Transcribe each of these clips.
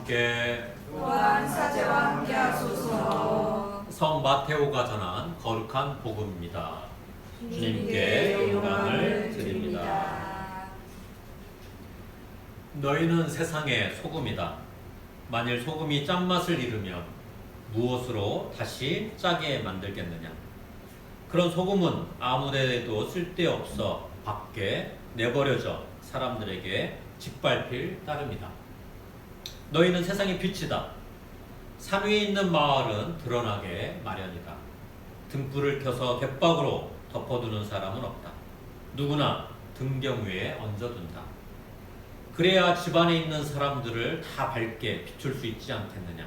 함께 또한 사제와 함께 하소서. 성 마테오가 전한 거룩한 복음입니다. 주님께 영광을 드립니다. 너희는 세상의 소금이다. 만일 소금이 짠맛을 잃으면 무엇으로 다시 짜게 만들겠느냐? 그런 소금은 아무데도 쓸데없어 밖에 내버려져 사람들에게 짓밟힐 따름이다. 너희는 세상의 빛이다. 산 위에 있는 마을은 드러나게 마련이다. 등불을 켜서 갯박으로 덮어두는 사람은 없다. 누구나 등경 위에 얹어둔다. 그래야 집안에 있는 사람들을 다 밝게 비출 수 있지 않겠느냐.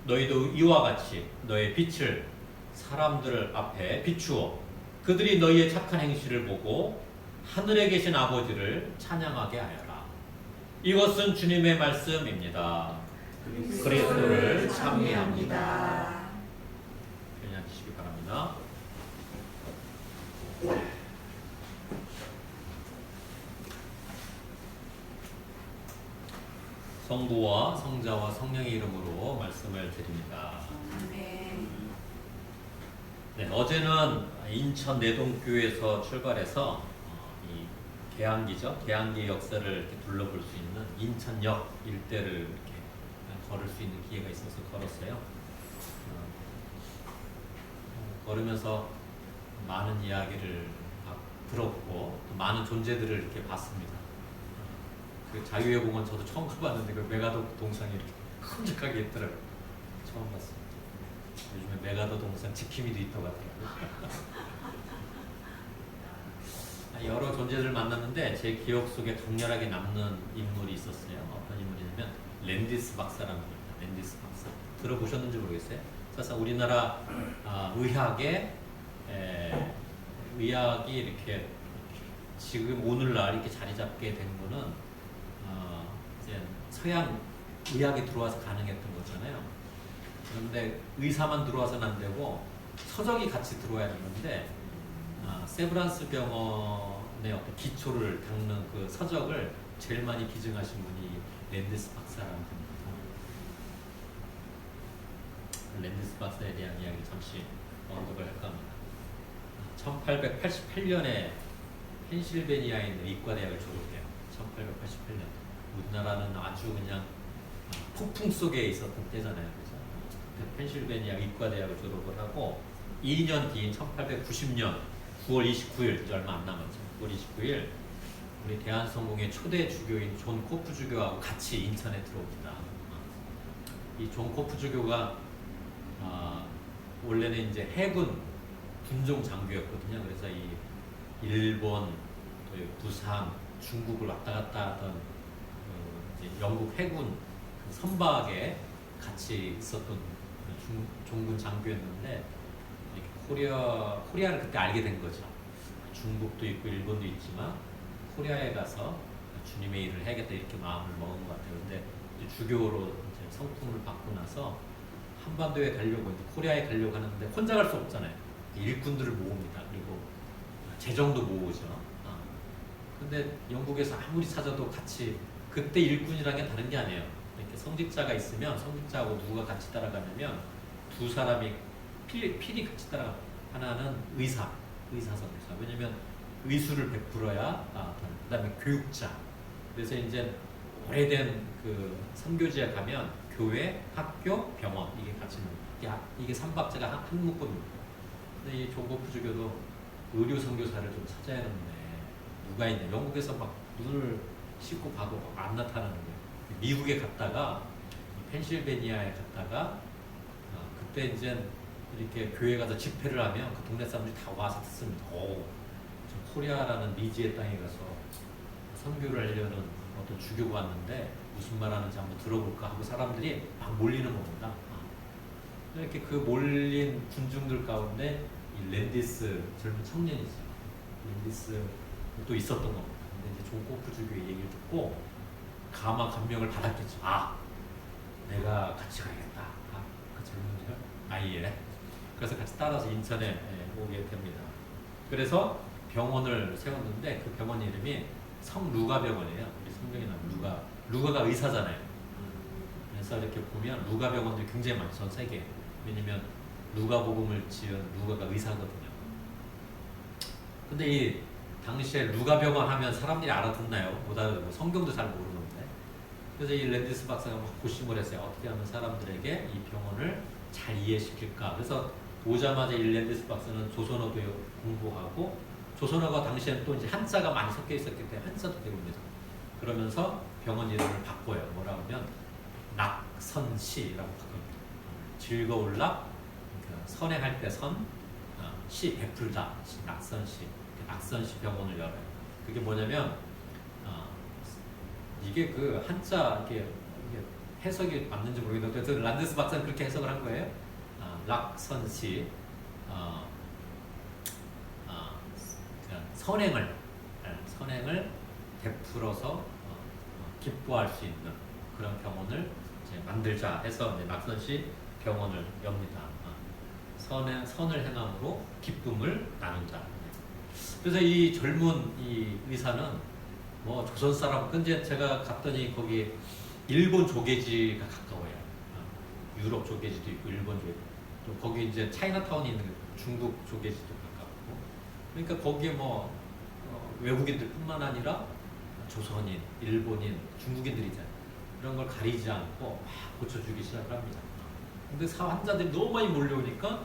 너희도 이와 같이 너의 빛을 사람들 앞에 비추어 그들이 너희의 착한 행실을 보고 하늘에 계신 아버지를 찬양하게 하여라. 이것은 주님의 말씀입니다. 그리스도를 찬미합니다. 편히 앉으시기 바랍니다. 성부와 성자와 성령의 이름으로 말씀을 드립니다. 네, 어제는 인천 내동교에서 출발해서 이 계양기죠. 계양기 역사를 이렇게 둘러볼 수 있는 인천역 일대를 이렇게 걸을 수 있는 기회가 있어서 걸었어요. 걸으면서 많은 이야기를 들었고 또 많은 존재들을 이렇게 봤습니다. 그 자유의 공원 저도 처음 가봤는데 그 메가더 동상이 이렇게 큼직하게 있더라고요. 처음 봤습니다. 요즘에 메가더 동상 지킴이도 있다고 하더라고요. 여러 존재들 만났는데 제 기억 속에 강렬하게 남는 인물이 있었어요. 어떤 인물이냐면 랜디스 박사라는 분입니다. 랜디스 박사 들어보셨는지 모르겠어요. 사실 우리나라 의학이 이렇게 지금 오늘날 이렇게 자리 잡게 된 거는 이제 서양 의학이 들어와서 가능했던 거잖아요. 그런데 의사만 들어와서는 안 되고 서적이 같이 들어와야 되는데 세브란스 병원의 어떤 기초를 닦는 그 서적을 제일 많이 기증하신 분이 랜디스 박사라는 분입니다. 랜디스 박사에 대한 이야기를 잠시 언급을 할까 합니다. 1888년에 펜실베니아에 있는 의과대학을 졸업해요. 1888년. 우리나라는 아주 그냥 폭풍 속에 있었던 때잖아요. 그래서 펜실베니아 의과대학을 졸업을 하고 2년 뒤인 1890년 9월 29일, 이제 얼마 안 남았죠. 9월 29일 우리 대한성공의 초대 주교인 존 코프 주교하고 같이 인천에 들어옵니다. 이 존 코프 주교가 원래는 이제 해군 군종 장교였거든요. 그래서 이 일본, 또 부산, 중국을 왔다 갔다 하던 이제 영국 해군 선박에 같이 있었던 종군 장교였는데 코리아를 그때 알게 된 거죠. 중국도 있고 일본도 있지만 코리아에 가서 주님의 일을 해야겠다 이렇게 마음을 먹은 것 같아요. 근데 주교로 이제 성품을 받고 나서 한반도에 가려고 이제 코리아에 가려고 하는데 혼자 갈 수 없잖아요. 일꾼들을 모읍니다. 그리고 재정도 모으죠. 근데 영국에서 아무리 찾아도 같이 그때 일꾼이라는 게 다른 게 아니에요. 이렇게 성직자가 있으면 성직자하고 누가 같이 따라가냐면 두 사람이 필히 같이 따라가. 하나는 의사 선교사. 왜냐면 의술을 베풀어야 그다음에 교육자. 그래서 이제 오래된 그 선교지에 가면 교회, 학교, 병원 이게 같이 이게 삼박자가 한 묶음입니다. 근데 이 존고프 주교도 의료 선교사를 좀 찾아야 하는데 누가 있냐? 영국에서 막 눈을 씻고 봐도 안 나타나는 거예요. 미국에 갔다가 펜실베니아에 갔다가 그때 이제 이렇게 교회 가서 집회를 하면 그 동네 사람들이 다 와서 듣습니다. 저 코리아라는 미지의 땅에 가서 선교를 하려는 어떤 주교가 왔는데 무슨 말 하는지 한번 들어볼까 하고 사람들이 막 몰리는 겁니다. 이렇게 그 몰린 군중들 가운데 이 랜디스 젊은 청년이죠. 랜디스도 있었던 겁니다. 근데 이제 존 코프 주교의 얘기를 듣고 가마 감명을 받았겠죠. 내가 같이 가야겠다. 그 젊은이를 아이에. 그래서 같이 따라서 인천에 오게 됩니다. 그래서 병원을 세웠는데 그 병원 이름이 성루가 병원이에요. 우리 성경에 나온 루가가 의사잖아요. 역사 이렇게 보면 루가병원들이 굉장히 많죠, 전 세계. 왜냐면 루가복음을 지은 루가가 의사거든요. 근데 이 당시에 루가병원 하면 사람들이 알아듣나요? 못 알아듣고 성경도 잘 모르는데. 그래서 이 랜디스 박사가 막 고심을 했어요. 어떻게 하면 사람들에게 이 병원을 잘 이해시킬까. 그래서 오자마자 이 랜디스 박사는 조선어도 공부하고, 조선어가 당시에는 또 이제 한자가 많이 섞여 있었기 때문에 한자도 배웁니다. 그러면서 병원 이름을 바꿔요. 뭐라고 하면 낙선시라고 바꿉니다. 즐거울 낙, 그러니까 선행할 때 선, 시 베풀다, 낙선시. 낙선시 병원을 열어요. 그게 뭐냐면 이게 그 한자 이게 해석이 맞는지 모르겠는데, 그래서 란데스 박사는 그렇게 해석을 한 거예요. 낙선시, 선행을 베풀어서 기뻐할 수 있는 그런 병원을 이제 만들자 해서 이제 낙선시 병원을 엽니다. 선을 행함으로 기쁨을 나눈다. 그래서 이 젊은 이 의사는 뭐 조선 사람, 근데 제가 갔더니 거기 일본 조개지가 가까워요. 유럽 조개지도 있고 일본 조개, 또 거기 이제 차이나타운이 있는 중국 조개지도 가깝고, 그러니까 거기에 뭐 외국인들뿐만 아니라 조선인, 일본인, 중국인들이잖아요. 이런 걸 가리지 않고 막 고쳐주기 시작을 합니다. 근데 환자들이 너무 많이 몰려오니까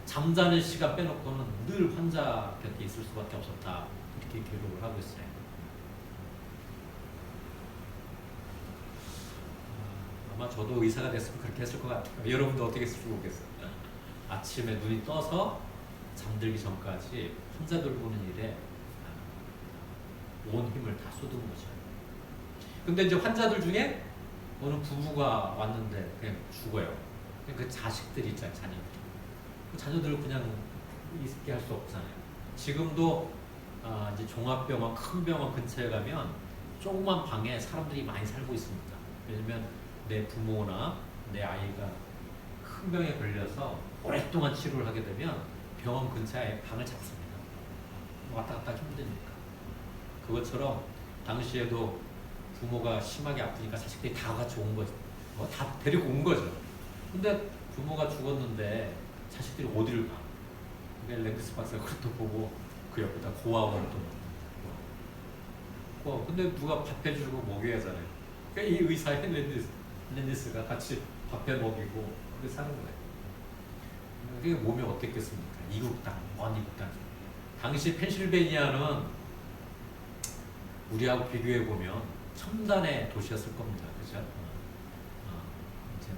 잠자는 시간 빼놓고는 늘 환자 곁에 있을 수밖에 없었다. 이렇게 기록을 하고 있어요. 아마 저도 의사가 됐으면 그렇게 했을 것 같아요. 여러분도 어떻게 했을지 모르겠어요. 아침에 눈이 떠서 잠들기 전까지 환자들 보는 일에 온 힘을 다 쏟은 거죠. 근데 이제 환자들 중에 어느 부부가 왔는데 그냥 죽어요. 그 자식들이 있잖아요, 자녀들. 그 자녀들을 그냥 있게 할 수 없잖아요. 지금도 이제 종합병원, 큰 병원 근처에 가면 조그만 방에 사람들이 많이 살고 있습니다. 왜냐면 내 부모나 내 아이가 큰 병에 걸려서 오랫동안 치료를 하게 되면 병원 근처에 방을 잡습니다. 왔다 갔다 힘드니까. 그것처럼 당시에도 부모가 심하게 아프니까 자식들이 다 같이 온 거죠. 다 데리고 온 거죠. 근데 부모가 죽었는데 자식들이 어디를 가? 그러니까 랭크스 박사가 그것도 보고 그 옆에다 고아원 또 근데 누가 밥 해주고 먹여야 하잖아요. 그러니까 이 의사의 랜디스가 같이 밥해 먹이고 그렇게 사는 거예요. 그게 몸이 어땠겠습니까? 이국 땅, 먼 이국 땅. 당시 펜실베니아는 우리하고 비교해 보면 첨단의 도시였을 겁니다. 그죠? 이제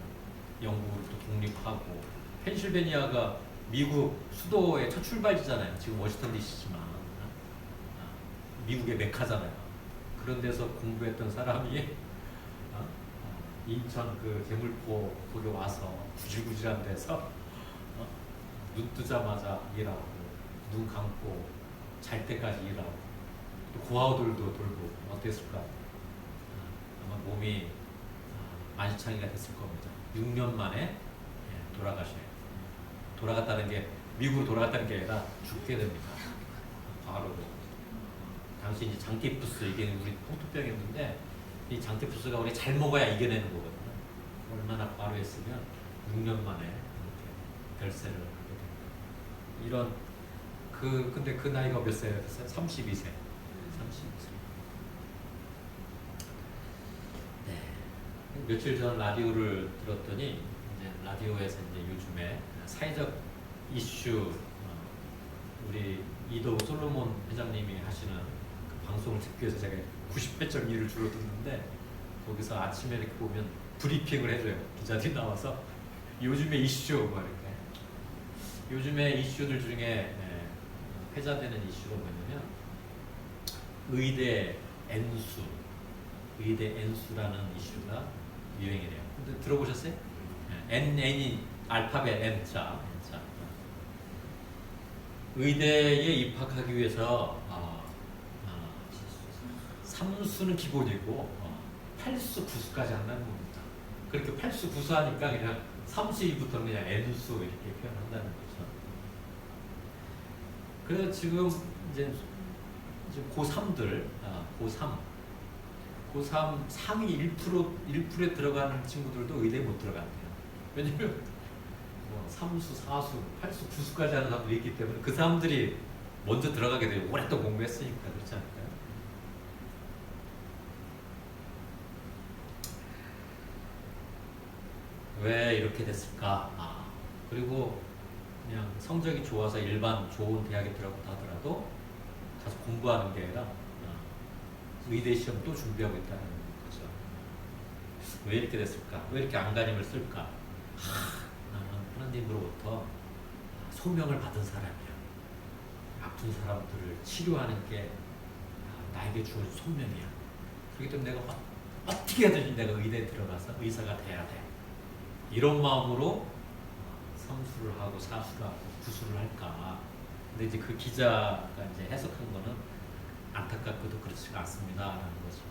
영국으로부터 독립하고, 펜실베니아가 미국 수도의 첫 출발지잖아요. 지금 워싱턴 DC지만 미국의 메카잖아요. 그런 데서 공부했던 사람이 인천 그 제물포 거기 와서 구질구질한 데서 눈 뜨자마자 일하고, 눈 감고 잘 때까지 일하고, 또 고아들도 돌고 어땠을까? 아마 몸이 만시창이가 됐을 겁니다. 6년 만에 돌아가셔요. 돌아갔다는 게 미국으로 돌아갔다는 게 아니라 죽게 됩니다. 바로 당시 이제 장티푸스, 이게 우리 홍토병이었는데 이 장티푸스가 우리 잘 먹어야 이겨내는 거거든요. 얼마나 과로했으면 6년 만에 이렇게 별세를 하게 됩니다. 이런 근데 그 나이가 몇 세였어요? 32세. 네. 며칠 전 라디오를 들었더니 이제 라디오에서 이제 요즘에 사회적 이슈, 우리 이도우 솔로몬 회장님이 하시는 그 방송을 듣기 위해서 제가 90회점일을 주로 듣는데, 거기서 아침에 이렇게 보면 브리핑을 해줘요. 기자들이 나와서 요즘의 이슈 뭐 이렇게. 요즘의 이슈들 중에 회자되는 이슈가 뭐냐면 의대 N수라는 이슈가 유행이래요. 근데 들어보셨어요? N이 알파벳 N자. 의대에 입학하기 위해서 3수는 기본이고 8수, 9수까지 한다는 겁니다. 그렇게 8수, 9수 하니까 그냥 3수부터는 그냥 N수 이렇게 표현한다는 거죠. 그래서 지금 이제 고3들, 고3 상위 1%에 들어가는 친구들도 의대에 못 들어간대요. 왜냐면 뭐 3수, 4수, 8수, 9수까지 하는 사람들이 있기 때문에 그 사람들이 먼저 들어가게 돼요. 오랫동안 공부했으니까. 그렇지 않을까요? 왜 이렇게 됐을까? 그리고 그냥 성적이 좋아서 일반 좋은 대학에 들어갔다 하더라도 가서 공부하는 게 아니라 의대 시험 또 준비하고 있다는 거죠. 왜 이렇게 됐을까? 왜 이렇게 안간힘을 쓸까? 나는 하나님으로부터 소명을 받은 사람이야. 아픈 사람들을 치료하는 게 나에게 주어진 소명이야. 그렇기 때문에 내가 어떻게 하든지 내가 의대에 들어가서 의사가 돼야 돼. 이런 마음으로 삼수를 하고 사수를 하고 구수를 할까. 근데 이제 그 기자가 이제 해석한 거는 안타깝게도 그렇지가 않습니다라는 거죠.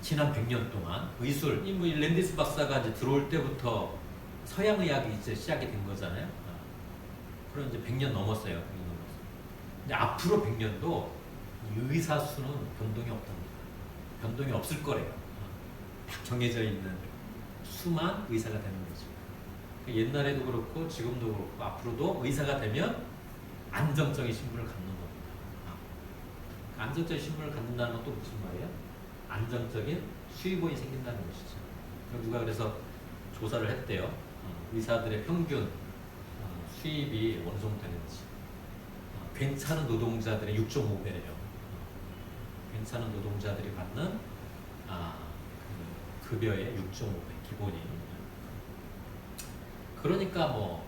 지난 100년 동안 의술, 뭐 랜디스 박사가 이제 들어올 때부터 서양 의학이 이제 시작이 된 거잖아요. 그럼 이제 100년 넘었어요. 100년 넘었어요. 근데 앞으로 100년도 의사 수는 변동이 없답니다. 변동이 없을 거래요. 딱 정해져 있는 수만 의사가 되는 거죠. 옛날에도 그렇고 지금도 그렇고 앞으로도 의사가 되면 안정적인 신분을 갖는 겁니다. 안정적인 신분을 갖는다는 건 또 무슨 말이에요? 안정적인 수입원이 생긴다는 것이죠. 누가 그래서 조사를 했대요. 의사들의 평균 수입이 어느 정도 되는지. 괜찮은 노동자들의 6.5배래요. 괜찮은 노동자들이 받는 그 급여의 6.5배 기본이. 그러니까 뭐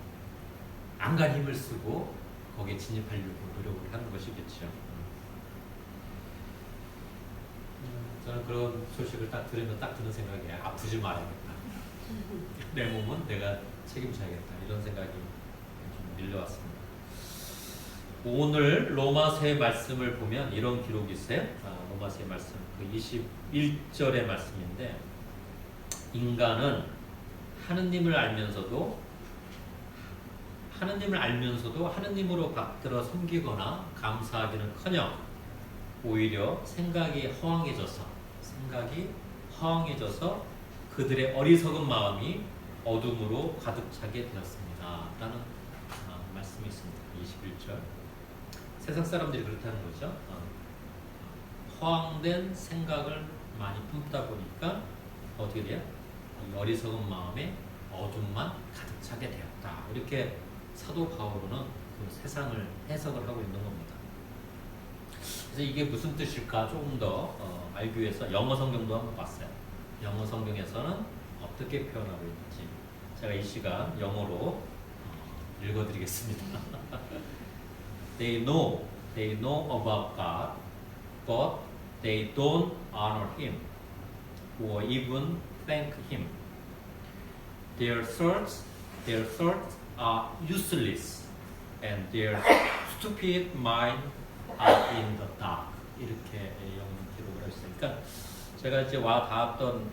안간 힘을 쓰고 거기에 진입하려고 노력을 하는 것이겠죠. 저는 그런 소식을 딱 들으면 딱 드는 생각이 아프지 말아야겠다. 내 몸은 내가 책임져야겠다. 이런 생각이 좀 밀려왔습니다. 오늘 로마서의 말씀을 보면 이런 기록이 있어요. 로마서의 말씀 그 21절의 말씀인데 인간은 하느님을 알면서도 하느님으로 받들어 섬기거나 감사하기는커녕 오히려 생각이 허황해져서 그들의 어리석은 마음이 어둠으로 가득 차게 되었습니다. 라는 말씀이 있습니다. 21절. 세상 사람들이 그렇다는 거죠. 허황된 생각을 많이 품다 보니까 어떻게 돼요? 이 어리석은 마음에 어둠만 가득 차게 되었다. 이렇게 사도 바울은 그 세상을 해석을 하고 있는 겁니다. 그래서 이게 무슨 뜻일까 조금 더 알기 위해서 영어 성경도 한번 봤어요. 영어 성경에서는 어떻게 표현하고 있는지 제가 이 시간 영어로 읽어드리겠습니다. They know about God, but they don't honor Him or even thank Him. Their thoughts are useless, and their stupid mind are in the dark. 이렇게 영어 기록을 했어요. 그러니까 제가 이제 와 닿았던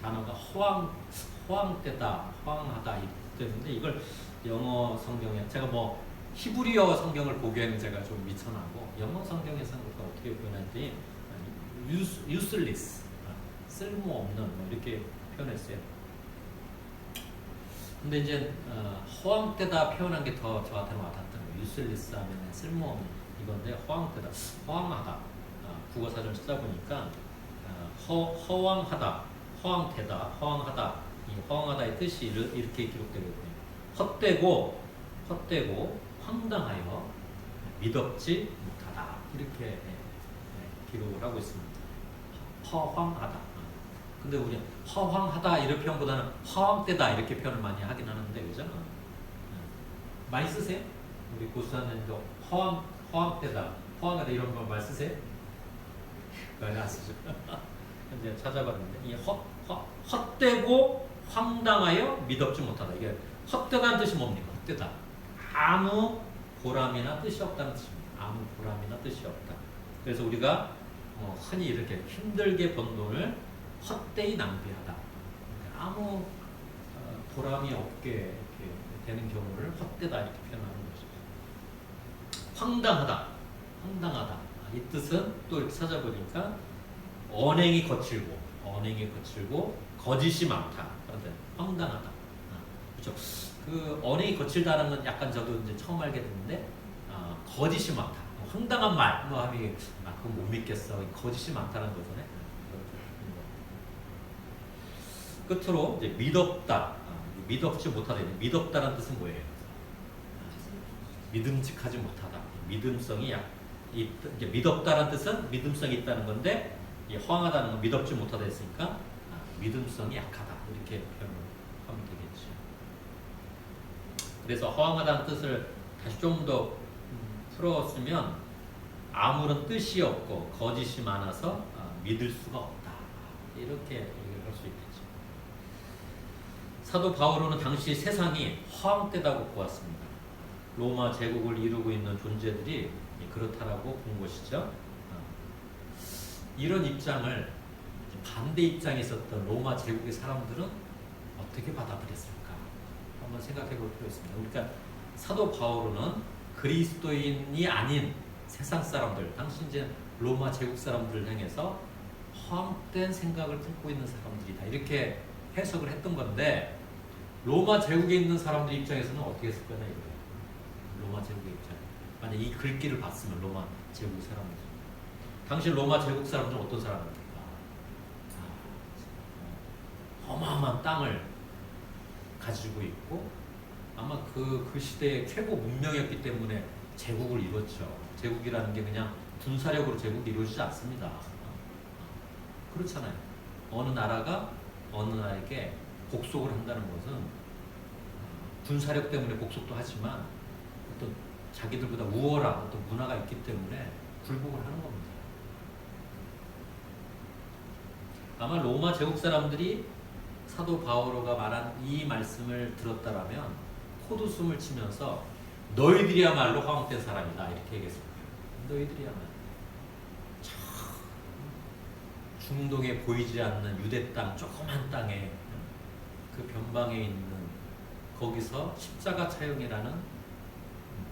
단어가 허황되다, 허황하다 이랬는데 이걸 영어 성경에 제가 뭐 히브리어 성경을 보기에는 제가 좀 미천하고 영어 성경에서는 어떻게 표현했더니 useless, 쓸모없는 뭐 이렇게 표현했어요. 근데 이제 허황되다 표현한 게 더 저한테는 와닿던 거예요. useless 하면 쓸모없는 이건데 허황되다, 허황하다. 국어사전을 찾아보니까 허황하다, 허황되다, 허황하다. 이 허황하다의 뜻이 이렇게 기록되거든요. 헛되고 황당하여 미덥지 못하다. 이렇게 기록을 하고 있습니다. 허황하다. 근데 우리 허황하다 이런 표현보다는 허황되다 이렇게 표현을 많이 하긴 하는데 그죠? 많이 쓰세요? 우리 고수사님도 허황되다, 허황하다 이런 거 많이 쓰세요? 많이 안 쓰죠. 근데 찾아봤는데 이 헛되고 황당하여 미덥지 못하다. 이게 헛되다는 뜻이 뭡니까? 헛되다. 아무 보람이나 뜻이 없다는 뜻입니다. 아무 보람이나 뜻이 없다. 그래서 우리가 흔히 이렇게 힘들게 번 돈을 헛되이 낭비하다. 아무 보람이 없게 이렇게 되는 경우를 헛되다 이렇게 표현하는 것이죠. 황당하다. 이 뜻은 또 이렇게 찾아보니까 언행이 거칠고 거짓이 많다. 그런데 황당하다. 그렇죠. 그 언행이 거칠다는 건 약간 저도 이제 처음 알게 됐는데 거짓이 많다. 황당한 말, 뭐 하면 그건 못 믿겠어. 거짓이 많다는 거잖아요. 끝으로 이제 믿었다. 믿었지 못하다. 믿었다는 뜻은 뭐예요? 믿음직하지 못하다. 믿음성이 이제 믿었다는 뜻은 믿음성이 있다는 건데 허황하다는 건 믿었지 못하다 했으니까 믿음성이 약하다. 이렇게 표현을 하면 되겠지. 그래서 허황하다는 뜻을 다시 좀 더 풀었으면 아무런 뜻이 없고 거짓이 많아서 믿을 수가 없다. 이렇게 얘기를 할 수 있겠죠. 사도 바오로는 당시 세상이 허황되다고 보았습니다. 로마 제국을 이루고 있는 존재들이 그렇다라고 본 것이죠. 이런 입장을 반대 입장에 있었던 로마 제국의 사람들은 어떻게 받아들였을까? 한번 생각해 볼 필요가 있습니다. 그러니까 사도 바오로는 그리스도인이 아닌 세상 사람들, 당시 이제 로마 제국 사람들을 향해서 허황된 생각을 품고 있는 사람들이다. 이렇게 해석을 했던 건데 로마 제국에 있는 사람들 입장에서는 어떻게 했을 거냐 이거예요. 로마 제국의 입장. 만약 이 글귀를 봤으면 로마 제국 사람들. 당시 로마 제국 사람들은 어떤 사람들일까? 어마어마한 땅을 가지고 있고 아마 그 시대의 최고 문명이었기 때문에 제국을 이뤘죠. 제국이라는 게 그냥 군사력으로 제국이 이루어지지 않습니다. 그렇잖아요. 어느 나라가 어느 나라에게 복속을 한다는 것은 군사력 때문에 복속도 하지만 어떤 자기들보다 우월한 어떤 문화가 있기 때문에 굴복을 하는 겁니다. 아마 로마 제국 사람들이 사도 바오로가 말한 이 말씀을 들었다라면 콧웃음을 치면서 너희들이야말로 허황된 사람이다 이렇게 얘기했을 거예요. 너희들이야말로 중동에 보이지 않는 유대 땅 조그만 땅에 그 변방에 있는 거기서 십자가 차용이라는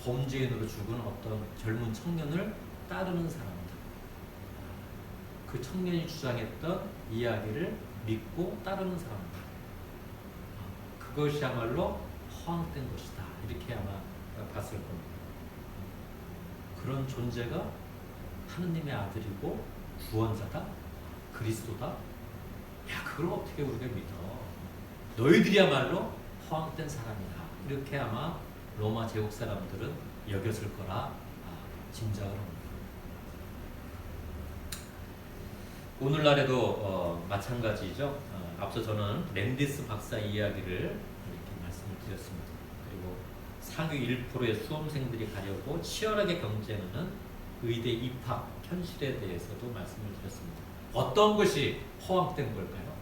범죄인으로 죽은 어떤 젊은 청년을 따르는 사람들. 그 청년이 주장했던 이야기를 믿고 따르는 사람들. 그것이야말로 허황된 것이다. 이렇게 아마 봤을 겁니다. 그런 존재가 하느님의 아들이고 구원자다? 그리스도다? 야, 그걸 어떻게 우리가 믿어? 너희들이야말로 허황된 사람이다. 이렇게 아마 로마 제국 사람들은 여겼을 거라 짐작을 합니다. 오늘날에도 마찬가지죠. 앞서 저는 랜디스 박사 이야기를 이렇게 말씀을 드렸습니다. 그리고 상위 1%의 수험생들이 가려고 치열하게 경쟁하는 의대 입학 현실에 대해서도 말씀을 드렸습니다. 어떤 것이 허황된 걸까요?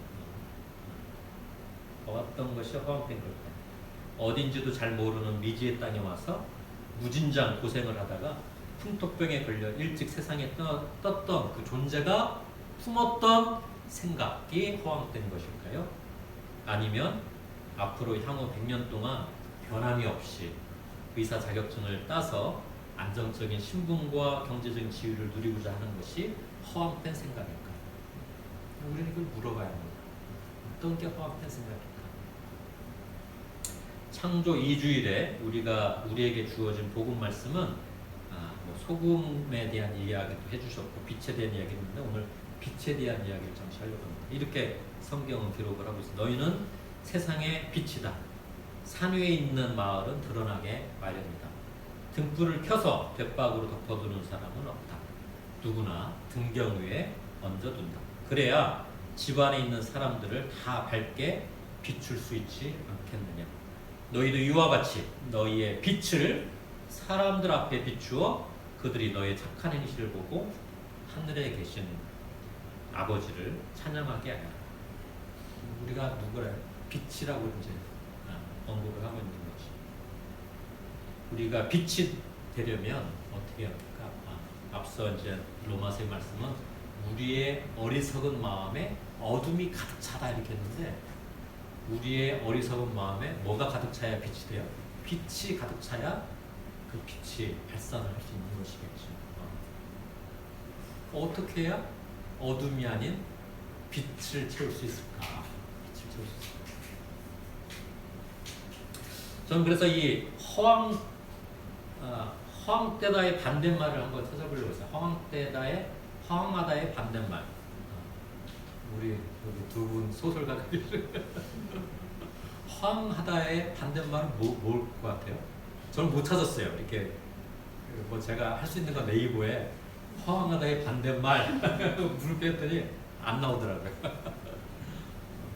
어떤 것이 허황된 걸까요? 어딘지도 잘 모르는 미지의 땅에 와서 무진장 고생을 하다가 풍토병에 걸려 일찍 세상에 떴던 그 존재가 품었던 생각이 허황된 것일까요? 아니면 앞으로 향후 100년 동안 변함이 없이 의사 자격증을 따서 안정적인 신분과 경제적인 지위를 누리고자 하는 것이 허황된 생각일까요? 우리는 이걸 물어봐야 합니다. 어떤 게 허황된 생각일까? 창조 2주일에 우리에게 주어진 복음 말씀은 소금에 대한 이야기도 해주셨고 빛에 대한 이야기도 있는데 오늘 빛에 대한 이야기를 잠시 하려고 합니다. 이렇게 성경은 기록을 하고 있습니다. 너희는 세상의 빛이다. 산 위에 있는 마을은 드러나게 마련이다. 등불을 켜서 돛박으로 덮어두는 사람은 없다. 누구나 등경 위에 얹어둔다. 그래야 집안에 있는 사람들을 다 밝게 비출 수 있지 않겠느냐. 너희도 이와 같이 너희의 빛을 사람들 앞에 비추어 그들이 너의 착한 행실을 보고 하늘에 계신 아버지를 찬양하게 하라. 우리가 누구를 빛이라고 이제 언급을 하고 있는 거지. 우리가 빛이 되려면 어떻게 합니까? 앞서 이제 로마서의 말씀은 우리의 어리석은 마음에 어둠이 가득 차다 이렇게 했는데 우리의 어리석은 마음에 뭐가 가득 차야 빛이 돼요? 빛이 가득 차야 그 빛이 발산을 할 수 있는 것이겠죠. 어떻게 해야 어둠이 아닌 빛을 채울 수 있을까? 빛을 채울 수 있을까? 저는 그래서 이 허황되다의 반대말을 한번 찾아보려고 했어요. 허황하다의 반대말. 우리 여기 두 분 소설가들 허황하다의 반대말은 뭘 것 같아요? 저는 못 찾았어요. 이렇게 뭐 제가 할 수 있는 건 네이버에 허황하다의 반대말 물었더니 안 나오더라고요.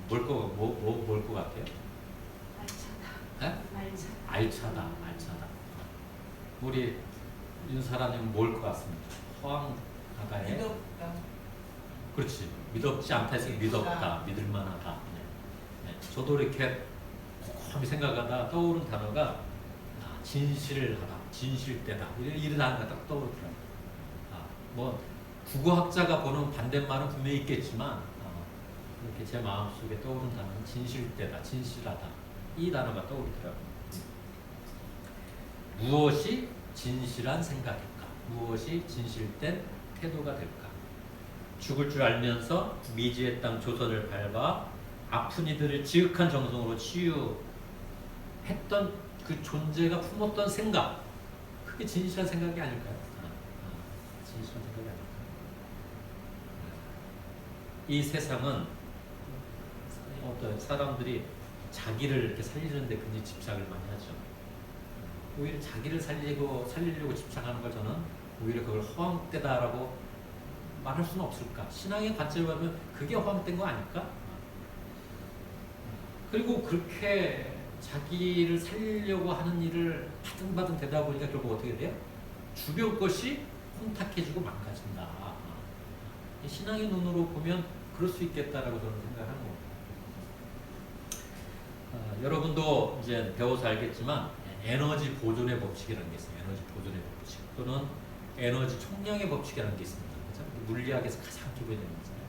뭘 것 같아요? 알차다. 네? 알차다. 우리 윤사라님 뭘 것 같습니까? 허황하다의 믿었다. 그렇지. 믿었지 않다 해서 믿었다, 믿을만하다. 네. 저도 이렇게 곰곰이 생각하다 떠오른 단어가 진실하다, 진실되다 이런 단어가 딱 떠오르더라고요. 뭐 국어학자가 보는 반대말은 분명히 있겠지만 이렇게 제 마음속에 떠오른 단어는 진실되다, 진실하다 이 단어가 떠오르더라고요. 무엇이 진실한 생각일까? 무엇이 진실된 태도가 될까? 죽을 줄 알면서 미지의 땅 조선을 밟아 아픈 이들을 지극한 정성으로 치유했던 그 존재가 품었던 생각, 그게 진실한 생각이 아닐까요? 진실한 생각이 아닐까요? 이 세상은 어떤 사람들이 자기를 이렇게 살리는데 굉장히 집착을 많이 하죠. 오히려 자기를 살리려고 집착하는 걸 저는 오히려 그걸 허황되다라고 말할 수는 없을까? 신앙의 관점을 보면 그게 허황된 거 아닐까? 그리고 그렇게 자기를 살리려고 하는 일을 바등바등 되다 보니까 결국 어떻게 돼요? 주변 것이 혼탁해지고 망가진다. 신앙의 눈으로 보면 그럴 수 있겠다라고 저는 생각하는 겁니다. 여러분도 이제 배워서 알겠지만 에너지 보존의 법칙이라는 게 있어요. 에너지 보존의 법칙 또는 에너지 총량의 법칙이라는 게 있습니다. 그렇죠? 물리학에서 가장 기본이 되는 거잖아요.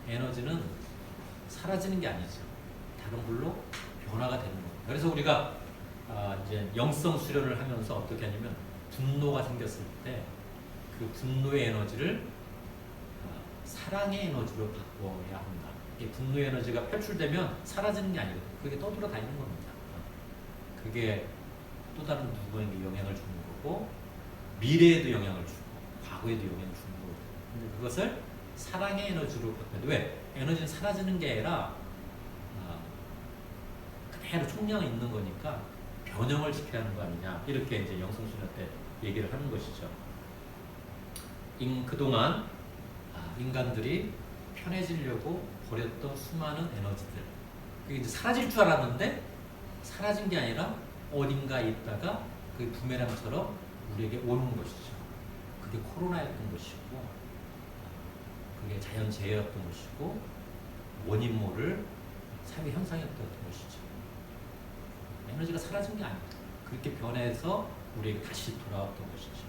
에너지는 사라지는 게 아니죠. 다른 불로 변화가 되는 겁니다. 그래서 우리가 이제 영성 수련을 하면서 어떻게 하냐면 분노가 생겼을 때 그 분노의 에너지를 사랑의 에너지로 바꿔야 한다. 이게 분노의 에너지가 표출되면 사라지는 게 아니거든요. 그게 떠돌아 다니는 겁니다. 그게 또 다른 누구에게 영향을 주는 거고 미래에도 영향을 주고 과거에도 영향을 주는 거거든요. 근데 그것을 사랑의 에너지로 바꿔야 돼. 왜? 에너지는 사라지는 게 아니라 그대로 총량이 있는 거니까 변형을 시켜야 하는 거 아니냐. 이렇게 이제 영성수련 때 얘기를 하는 것이죠. 그동안 인간들이 편해지려고 버렸던 수많은 에너지들 그게 이제 사라질 줄 알았는데 사라진 게 아니라 어딘가 있다가 그 부메랑처럼 우리에게 오는 것이죠. 그게 코로나였던 것이고 그게 자연재해였던 것이고 원인 모를 사회 현상이었던 것이죠. 에너지가 사라진 게 아닙니다. 그렇게 변해서 우리에게 다시 돌아왔던 것이죠.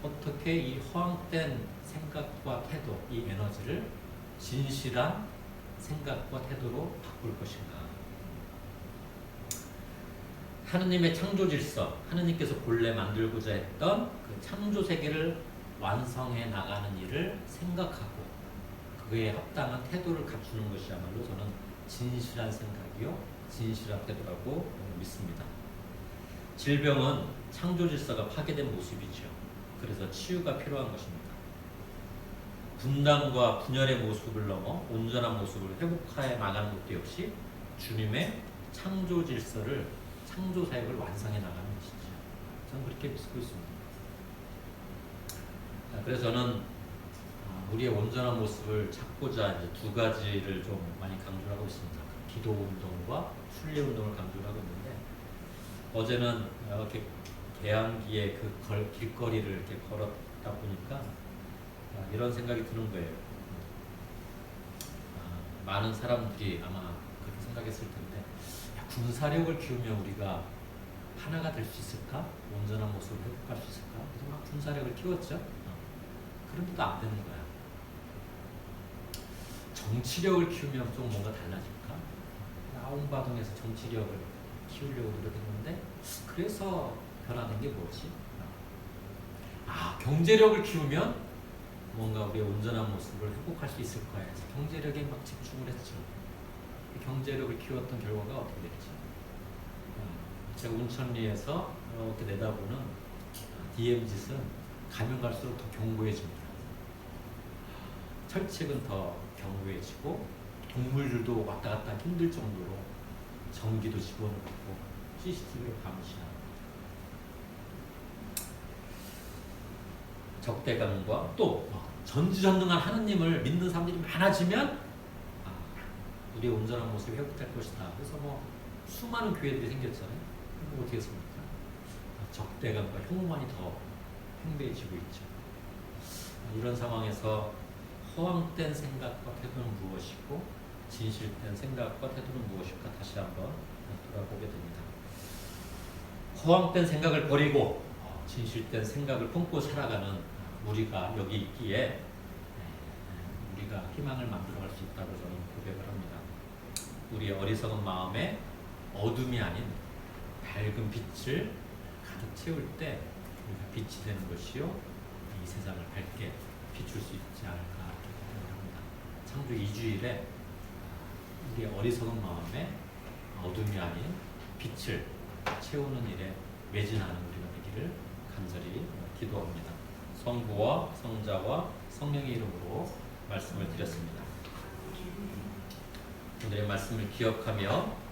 어떻게 이 허황된 생각과 태도, 이 에너지를 진실한 생각과 태도로 바꿀 것인가? 하느님의 창조 질서, 하느님께서 본래 만들고자 했던 그 창조 세계를 완성해 나가는 일을 생각하고 그에 합당한 태도를 갖추는 것이야말로 저는 진실한 생각이요, 진실한 태도라고 믿습니다. 질병은 창조 질서가 파괴된 모습이죠. 그래서 치유가 필요한 것입니다. 분단과 분열의 모습을 넘어 온전한 모습을 회복하여 나가는 것도 역시 주님의 창조 질서를, 창조 사역을 완성해 나가는 것이죠. 저는 그렇게 믿고 있습니다. 그래서 저는 우리의 온전한 모습을 찾고자 이제 두 가지를 좀 많이 강조를 하고 있습니다. 기도 운동과 순례 운동을 강조를 하고 있는데 어제는 이렇게 개항기에 그 길거리를 이렇게 걸었다 보니까 이런 생각이 드는 거예요. 많은 사람들이 아마 그렇게 생각했을 텐데 군사력을 키우면 우리가 하나가 될 수 있을까? 온전한 모습을 회복할 수 있을까? 그래서 막 군사력을 키웠죠. 그런데도 안 되는 거야. 정치력을 키우면 좀 뭔가 달라질까? 아웅바둥에서 정치력을 키우려고 노력했는데 그래서 변화된 게 뭐지? 경제력을 키우면 뭔가 우리의 온전한 모습을 회복할 수 있을 거야. 그래서 경제력에 막 집중을 했죠. 경제력을 키웠던 결과가 어떻게 됐지? 제가 운천리에서 이렇게 내다보는 DMZ는 가면 갈수록 더 견고해집니다. 철책은 더 견고해지고 동물들도 왔다 갔다 힘들 정도로 전기도 집어넣고 CCTV로 감시하고 적대감과 또 전지전능한 하느님을 믿는 사람들이 많아지면 우리의 온전한 모습이 회복될 것이다. 그래서 수많은 교회들이 생겼잖아요. 어떻게 했습니까? 적대감과 혐오만이 더 팽배해지고 있죠. 이런 상황에서 허황된 생각과 태도는 무엇이고 진실된 생각과 태도는 무엇일까 다시 한번 돌아보게 됩니다. 허황된 생각을 버리고 진실된 생각을 품고 살아가는 우리가 여기 있기에 우리가 희망을 만들어갈 수 있다고 저는 고백을 합니다. 우리의 어리석은 마음에 어둠이 아닌 밝은 빛을 가득 채울 때 우리가 빛이 되는 것이요 이 세상을 밝게 비출 수 있지 않을까 생각합니다. 창조 2주일에 우리의 어리석은 마음에 어둠이 아닌 빛을 채우는 일에 매진하는 우리가 되기를 간절히 기도합니다. 성부와 성자와 성령의 이름으로 말씀을 드렸습니다. 오늘의 말씀을 기억하며